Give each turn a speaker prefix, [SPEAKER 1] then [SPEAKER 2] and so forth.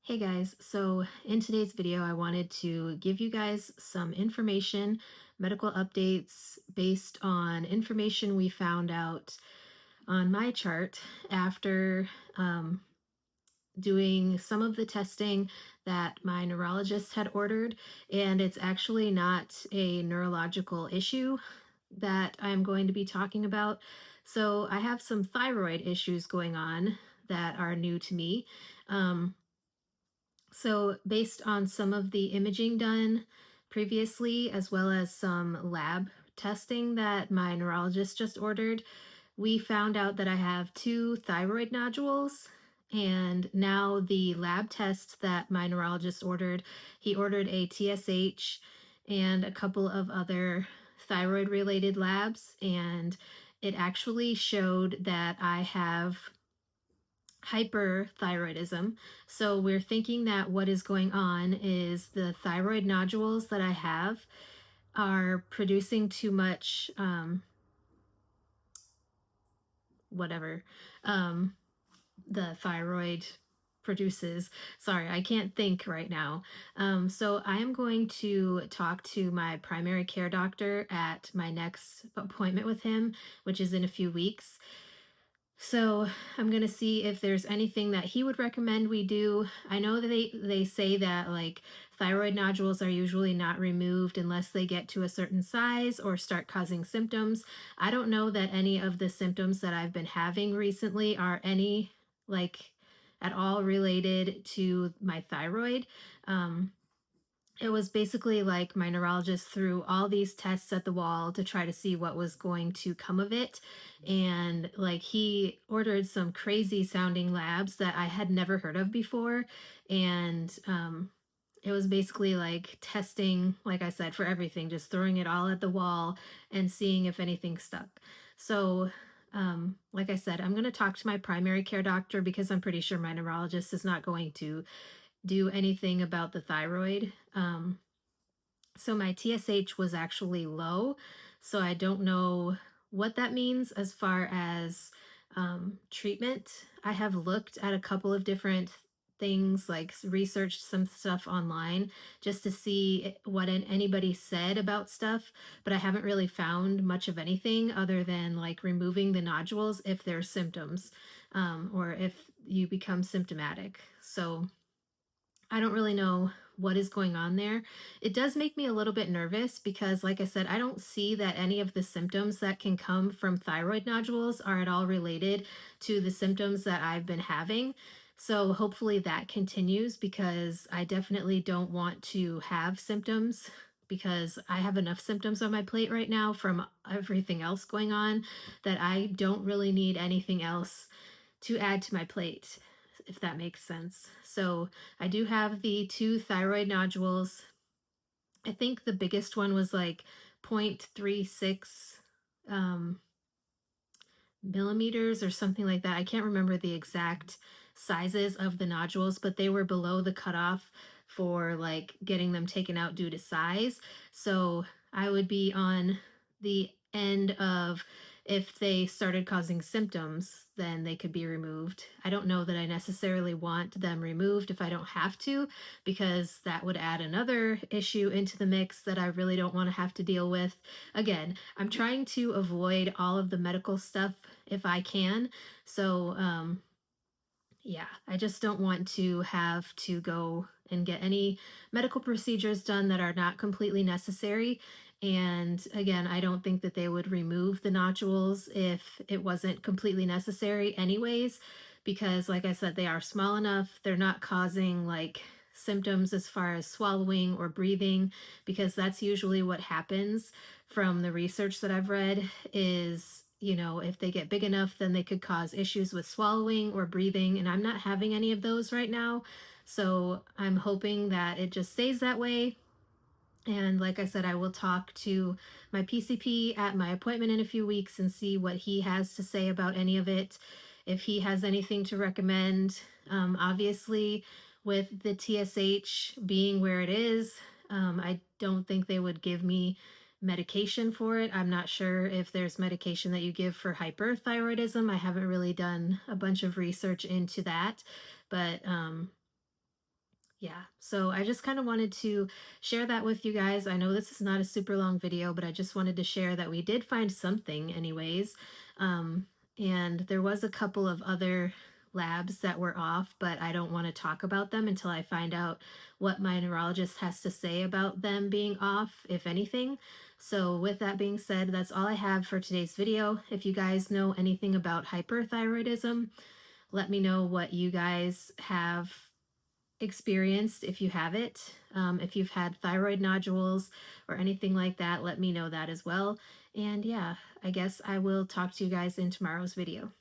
[SPEAKER 1] Hey guys, so in today's video, I wanted to give you guys some information, medical updates based on information we found out on my chart after um, doing some of the testing that my neurologist had ordered. And it's actually not a neurological issue that I'm going to be talking about. So I have some thyroid issues going on that are new to me. Um, so, based on some of the imaging done previously, as well as some lab testing that my neurologist just ordered, we found out that I have two thyroid nodules. And now, the lab test that my neurologist ordered, he ordered a TSH and a couple of other thyroid related labs. And it actually showed that I have hyperthyroidism. So we're thinking that what is going on is the thyroid nodules that I have are producing too much, whatever um, the thyroid produces. Sorry, I can't think right now. So I am going to talk to my primary care doctor at my next appointment with him, which is in a few weeks. So I'm gonna see if there's anything that he would recommend we do. I know that they say that like thyroid nodules are usually not removed unless they get to a certain size or start causing symptoms. I don't know that any of the symptoms that I've been having recently are any like at all related to my thyroid. Um, it was basically like my neurologist threw all these tests at the wall to try to see what was going to come of it. And like he ordered some crazy sounding labs that I had never heard of before. And it was basically like testing, like I said, for everything, just throwing it all at the wall and seeing if anything stuck. So, like I said, I'm going to talk to my primary care doctor because I'm pretty sure my neurologist is not going to do anything about the thyroid. So my TSH was actually low. So I don't know what that means as far as treatment. I have looked at a couple of different things, like researched some stuff online just to see what anybody said about stuff, but I haven't really found much of anything other than like removing the nodules if there's symptoms or if you become symptomatic. So I don't really know what is going on there. It does make me a little bit nervous because, like I said, I don't see that any of the symptoms that can come from thyroid nodules are at all related to the symptoms that I've been having. So hopefully that continues because I definitely don't want to have symptoms because I have enough symptoms on my plate right now from everything else going on that I don't really need anything else to add to my plate, if that makes sense. So I do have the two thyroid nodules. I think the biggest one was like 0.36 um, millimeters or something like that. I can't remember the exact sizes of the nodules, but they were below the cutoff for like getting them taken out due to size. So I would be on the end of if they started causing symptoms, then they could be removed. I don't know that I necessarily want them removed if I don't have to, because that would add another issue into the mix that I really don't want to have to deal with. Again, I'm trying to avoid all of the medical stuff if I can. So, yeah, I just don't want to have to go and get any medical procedures done that are not completely necessary. And again, I don't think that they would remove the nodules if it wasn't completely necessary, anyways, because, like I said, they are small enough. They're not causing like symptoms as far as swallowing or breathing, because that's usually what happens from the research that I've read is, if they get big enough, then they could cause issues with swallowing or breathing. And I'm not having any of those right now. So I'm hoping that it just stays that way. And like I said, I will talk to my PCP at my appointment in a few weeks and see what he has to say about any of it. If he has anything to recommend, obviously, with the TSH being where it is, I don't think they would give me medication for it. I'm not sure if there's medication that you give for hyperthyroidism. I haven't really done a bunch of research into that, but Yeah, so I just kind of wanted to share that with you guys. I know this is not a super long video, but I just wanted to share that we did find something, anyways. Um, and there was a couple of other labs that were off, but I don't want to talk about them until I find out what my neurologist has to say about them being off, if anything. So, with that being said, that's all I have for today's video. If you guys know anything about hyperthyroidism, let me know what you guys have experienced if you have it. If you've had thyroid nodules or anything like that, let me know that as well. And yeah, I guess I will talk to you guys in tomorrow's video.